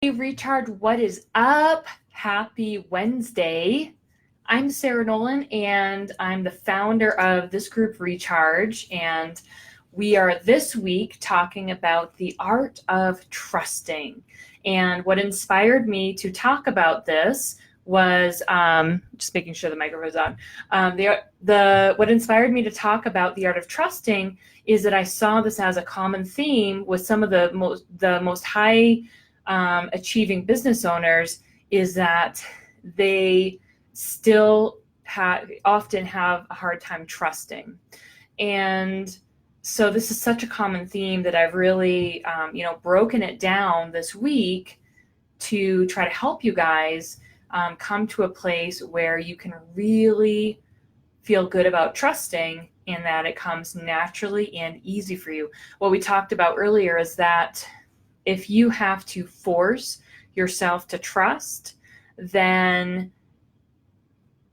Hey, Recharge, what is up? Happy Wednesday. I'm Sarah Nolan, and I'm the founder of this group, Recharge. And we are this week talking about the art of trusting. And what inspired me to talk about this was just making sure the microphone's on. What inspired me to talk about the art of trusting is that I saw this as a common theme with some of the most high achieving business owners, is that they still often have a hard time trusting. And so this is such a common theme that I've really broken it down this week to try to help you guys come to a place where you can really feel good about trusting and that it comes naturally and easy for you. What we talked about earlier is that if you have to force yourself to trust, then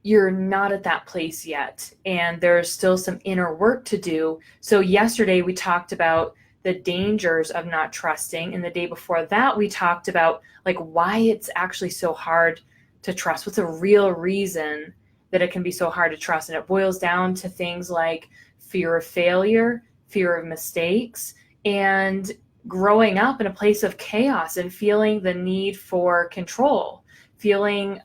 you're not at that place yet. And there's still some inner work to do. So yesterday we talked about the dangers of not trusting. And the day before that, we talked about why it's actually so hard to trust. What's a real reason that it can be so hard to trust? And it boils down to things like fear of failure, fear of mistakes, and growing up in a place of chaos and feeling the need for control, feeling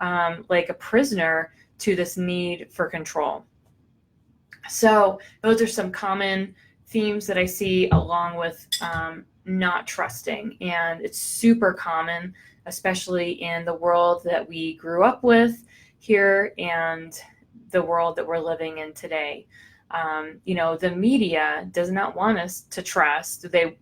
like a prisoner to this need for control. So those are some common themes that I see along with not trusting. And it's super common, especially in the world that we grew up with here and the world that we're living in today. The media does not want us to trust. The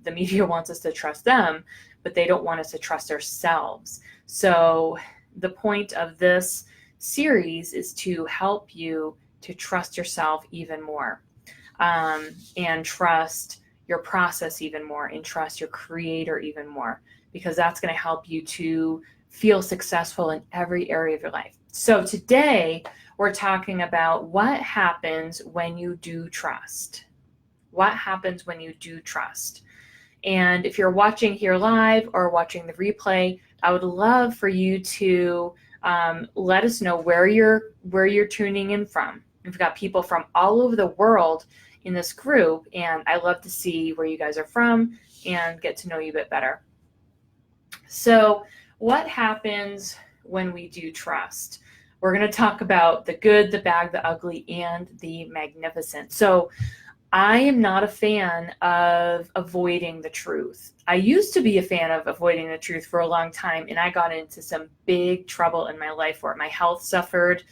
media wants us to trust them, but they don't want us to trust ourselves. So the point of this series is to help you to trust yourself even more, and trust your process even more, and trust your creator even more, because that's going to help you to feel successful in every area of your life. So today, we're talking about what happens when you do trust. What happens when you do trust? And if you're watching here live or watching the replay, I would love for you to let us know where you're tuning in from. We've got people from all over the world in this group, and I love to see where you guys are from and get to know you a bit better. So what happens when we do trust? We're going to talk about the good, the bad, the ugly, and the magnificent. So I am not a fan of avoiding the truth. I used to be a fan of avoiding the truth for a long time, and I got into some big trouble in my life where my health suffered,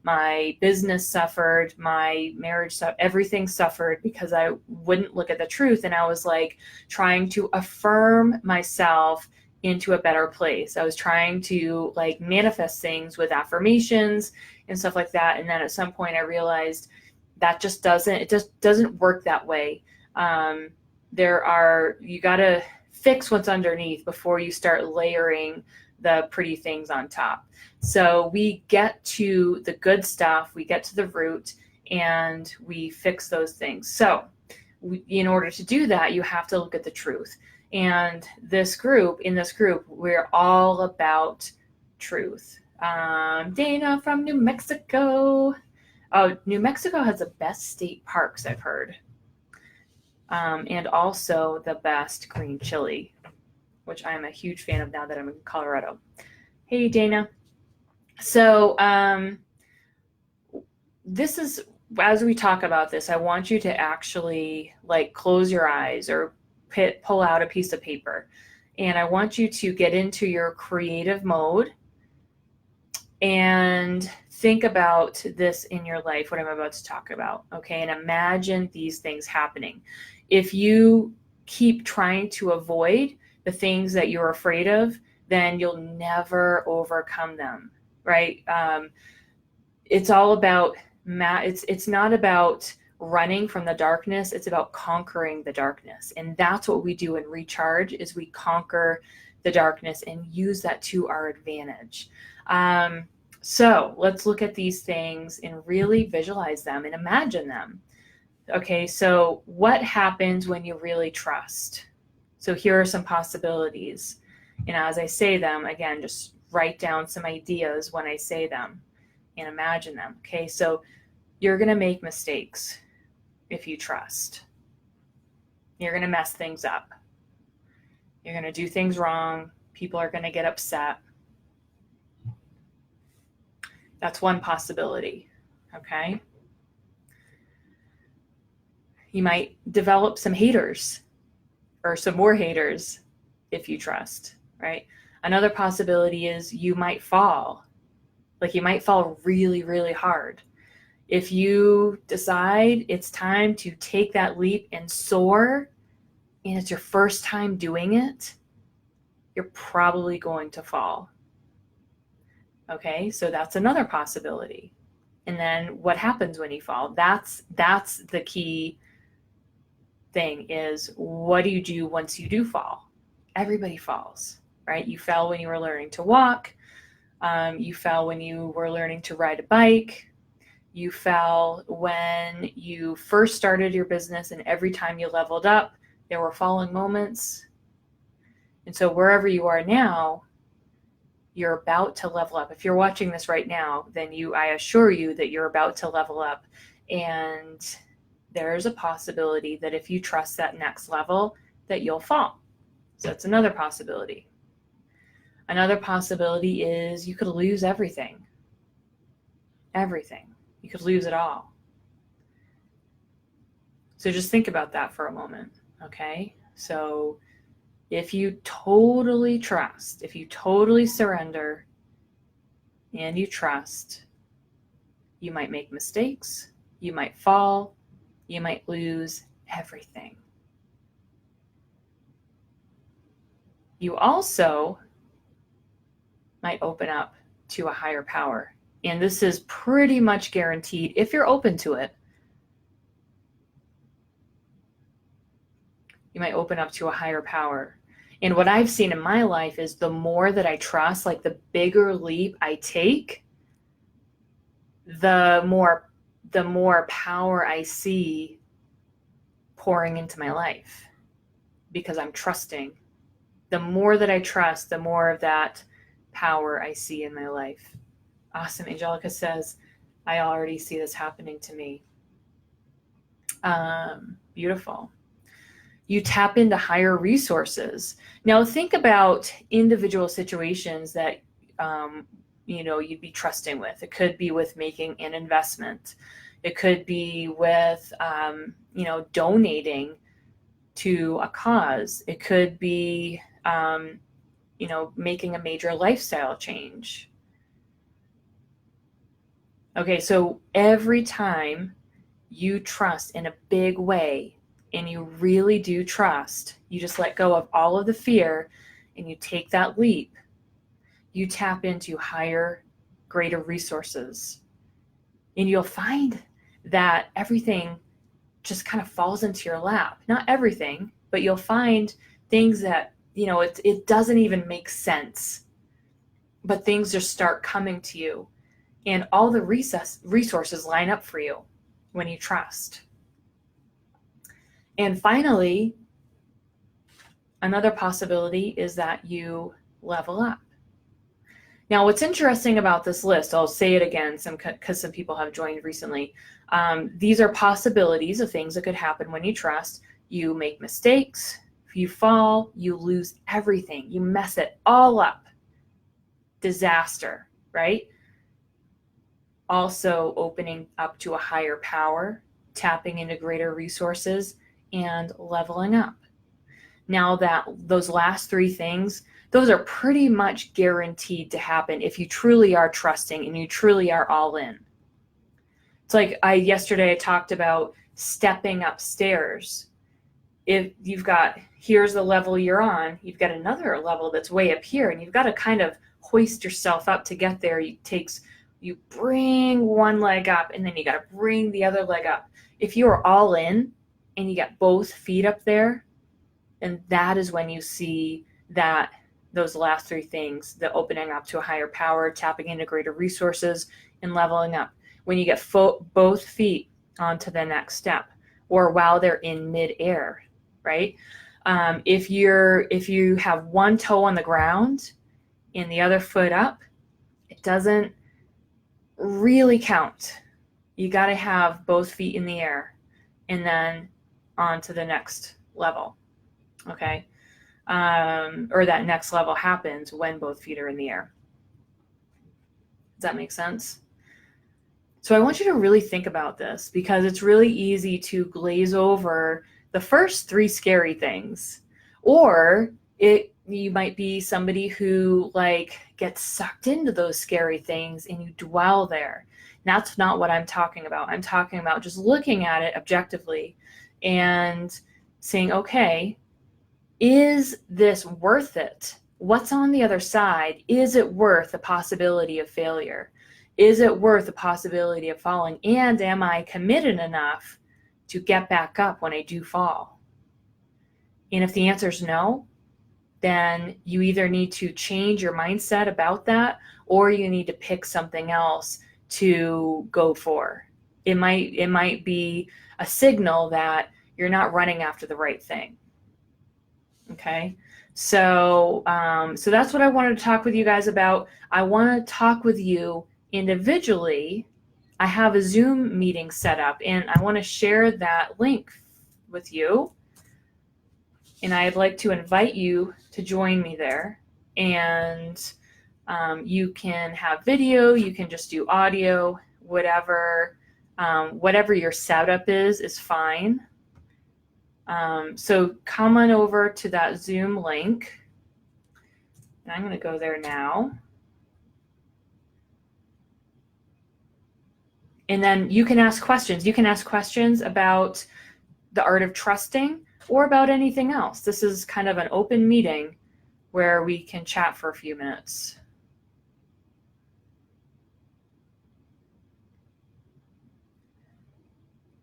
my business suffered, my marriage suffered, everything suffered because I wouldn't look at the truth, and I was trying to affirm myself into a better place. I was trying to manifest things with affirmations and stuff like that. And then at some point I realized that just doesn't work that way. You got to fix what's underneath before you start layering the pretty things on top. So we get to the good stuff, we get to the root, and we fix those things. So in order to do that, you have to look at the truth. And in this group, we're all about truth. Dana from New Mexico. Oh, New Mexico has the best state parks, I've heard. And also the best green chili, which I'm a huge fan of now that I'm in Colorado. Hey, Dana. So this is, as we talk about this, I want you to actually close your eyes or pull out a piece of paper, and I want you to get into your creative mode and think about this in your life, what I'm about to talk about, okay? And imagine these things happening. If you keep trying to avoid the things that you're afraid of, then you'll never overcome them, right? It's all about it's not about running from the darkness, it's about conquering the darkness. And that's what we do in Recharge, is we conquer the darkness and use that to our advantage. So let's look at these things and really visualize them and imagine them. Okay, so what happens when you really trust? So here are some possibilities. And as I say them, again, just write down some ideas when I say them and imagine them. Okay, so you're going to make mistakes if you trust. You're going to mess things up. You're going to do things wrong. People are going to get upset. That's one possibility. Okay. You might develop some haters or some more haters if you trust, right? Another possibility is you might fall. Like you might fall really, really hard. If you decide it's time to take that leap and soar, and it's your first time doing it, you're probably going to fall. Okay, so that's another possibility. And then what happens when you fall? That's the key thing, is what do you do once you do fall? Everybody falls, right? You fell when you were learning to walk. You fell when you were learning to ride a bike. You fell when you first started your business, and every time you leveled up, there were falling moments. And so wherever you are now, you're about to level up. If you're watching this right now, then I assure you that you're about to level up. And there's a possibility that if you trust that next level, that you'll fall. So that's another possibility. Another possibility is you could lose everything. Everything. You could lose it all. So just think about that for a moment, okay? So if you totally trust, if you totally surrender and you trust, you might make mistakes, you might fall, you might lose everything. You also might open up to a higher power. And this is pretty much guaranteed if you're open to it. You might open up to a higher power. And what I've seen in my life is the more that I trust, like the bigger leap I take, the more power I see pouring into my life, because I'm trusting. The more that I trust, the more of that power I see in my life. Awesome. Angelica says, I already see this happening to me. Beautiful. You tap into higher resources. Now think about individual situations that you'd be trusting with. It could be with making an investment. It could be with donating to a cause. It could be making a major lifestyle change. Okay, so every time you trust in a big way, and you really do trust, you just let go of all of the fear and you take that leap, you tap into higher, greater resources. And you'll find that everything just kind of falls into your lap. Not everything, but you'll find things that, it doesn't even make sense, but things just start coming to you. And all the resources line up for you when you trust. And finally, another possibility is that you level up. Now, what's interesting about this list, I'll say it again because some people have joined recently. These are possibilities of things that could happen when you trust. You make mistakes. If you fall, you lose everything. You mess it all up. Disaster, right? Also opening up to a higher power, tapping into greater resources, and leveling up. Now that those last three things, those are pretty much guaranteed to happen if you truly are trusting and you truly are all in. It's like yesterday I talked about stepping upstairs. If you've got, here's the level you're on, you've got another level that's way up here, and you've got to kind of hoist yourself up to get there. You bring one leg up, and then you got to bring the other leg up. If you are all in and you got both feet up there, and that is when you see that those last three things, the opening up to a higher power, tapping into greater resources, and leveling up. When you get both feet onto the next step, or while they're in midair, right? If you have one toe on the ground and the other foot up, it doesn't really count. You got to have both feet in the air and then on to the next level. Okay. Or that next level happens when both feet are in the air. Does that make sense? So I want you to really think about this, because it's really easy to glaze over the first three scary things. Or you might be somebody who gets sucked into those scary things and you dwell there. That's not what I'm talking about. I'm talking about just looking at it objectively and saying, okay, is this worth it? What's on the other side? Is it worth the possibility of failure? Is it worth the possibility of falling? And am I committed enough to get back up when I do fall? And if the answer is no, then you either need to change your mindset about that, or you need to pick something else to go for. It might be a signal that you're not running after the right thing. Okay, so that's what I wanted to talk with you guys about. I want to talk with you individually. I have a Zoom meeting set up, and I want to share that link with you. And I'd like to invite you to join me there. And you can have video, you can just do audio, whatever your setup is fine. So come on over to that Zoom link. And I'm going to go there now. And then you can ask questions. You can ask questions about the art of trusting or about anything else. This is kind of an open meeting where we can chat for a few minutes.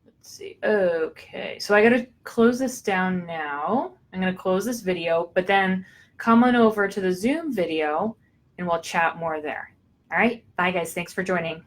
Let's see. Okay, so I got to close this down now. I'm going to close this video, but then come on over to the Zoom video and we'll chat more there. All right, bye guys. Thanks for joining.